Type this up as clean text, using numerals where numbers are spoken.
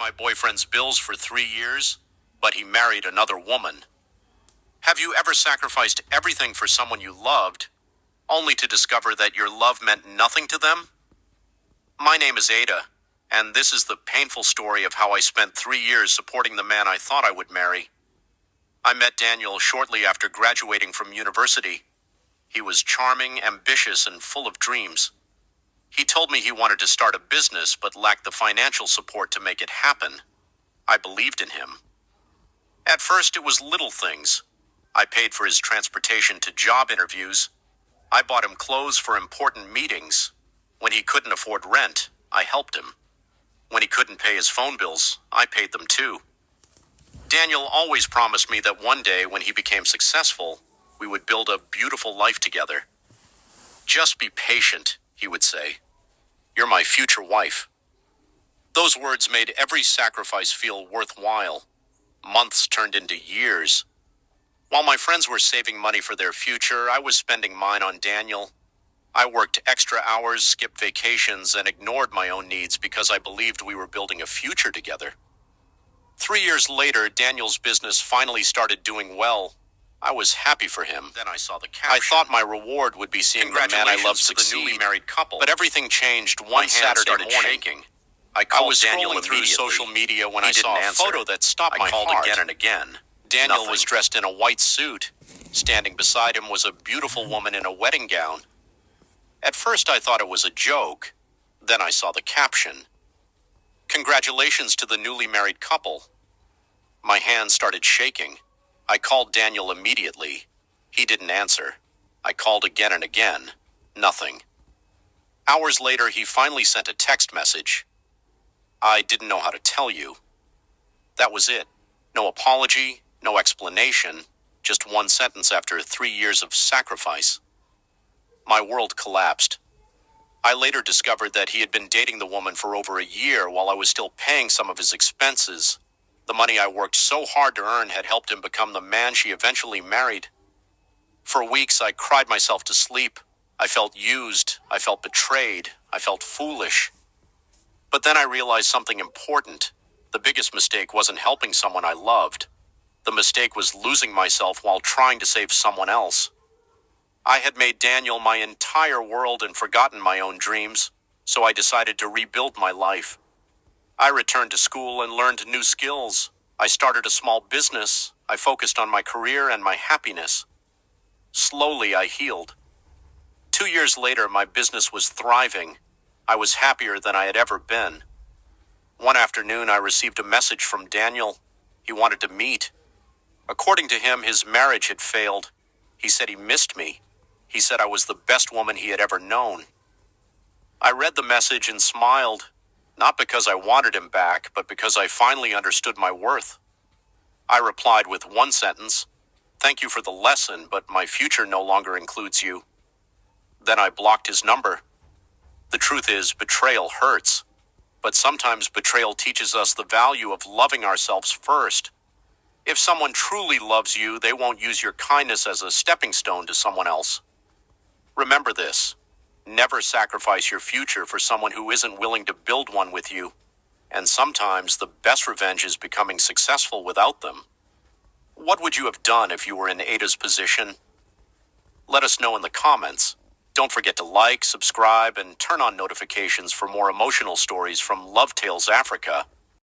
my boyfriend's bills for 3 years, but he married another woman. Have you ever sacrificed everything for someone you loved, only to discover that your love meant nothing to them? My name is Ada, and this is the painful story of how I spent 3 years supporting the man I thought I would marry. I met Daniel shortly after graduating from university. He was charming, ambitious, and full of dreams. He told me he wanted to start a business but lacked the financial support to make it happen. I believed in him. At first, it was little things. I paid for his transportation to job interviews. I bought him clothes for important meetings. When he couldn't afford rent, I helped him. When he couldn't pay his phone bills, I paid them too. Daniel always promised me that one day when he became successful, we would build a beautiful life together. "Just be patient," he would say. "You're my future wife." Those words made every sacrifice feel worthwhile. Months turned into years. While my friends were saving money for their future, I was spending mine on Daniel. I worked extra hours, skipped vacations, and ignored my own needs because I believed we were building a future together. 3 years later, Daniel's business finally started doing well. I was happy for him. Then I saw the caption. I thought my reward would be seeing the man I loved succeed. The newly married couple. But everything changed one Saturday morning. Shaking. I called Daniel through social media when I saw a photo that stopped my heart. I called again and again. Daniel was dressed in a white suit. Standing beside him was a beautiful woman in a wedding gown. At first I thought it was a joke. Then I saw the caption. "Congratulations to the newly married couple." My hands started shaking. I called Daniel immediately. He didn't answer. I called again and again. Nothing. Hours later, he finally sent a text message. "I didn't know how to tell you." That was it. No apology, no explanation, just one sentence after 3 years of sacrifice. My world collapsed. I later discovered that he had been dating the woman for over a year while I was still paying some of his expenses. The money I worked so hard to earn had helped him become the man she eventually married. For weeks, I cried myself to sleep. I felt used. I felt betrayed. I felt foolish. But then I realized something important. The biggest mistake wasn't helping someone I loved. The mistake was losing myself while trying to save someone else. I had made Daniel my entire world and forgotten my own dreams, so I decided to rebuild my life. I returned to school and learned new skills. I started a small business. I focused on my career and my happiness. Slowly, I healed. 2 years later, my business was thriving. I was happier than I had ever been. One afternoon, I received a message from Daniel. He wanted to meet. According to him, his marriage had failed. He said he missed me. He said I was the best woman he had ever known. I read the message and smiled, not because I wanted him back, but because I finally understood my worth. I replied with one sentence, "Thank you for the lesson, but my future no longer includes you." Then I blocked his number. The truth is, betrayal hurts. But sometimes betrayal teaches us the value of loving ourselves first. If someone truly loves you, they won't use your kindness as a stepping stone to someone else. Remember this. Never sacrifice your future for someone who isn't willing to build one with you. And sometimes the best revenge is becoming successful without them. What would you have done if you were in Ada's position? Let us know in the comments. Don't forget to like, subscribe, and turn on notifications for more emotional stories from Love Tales Africa.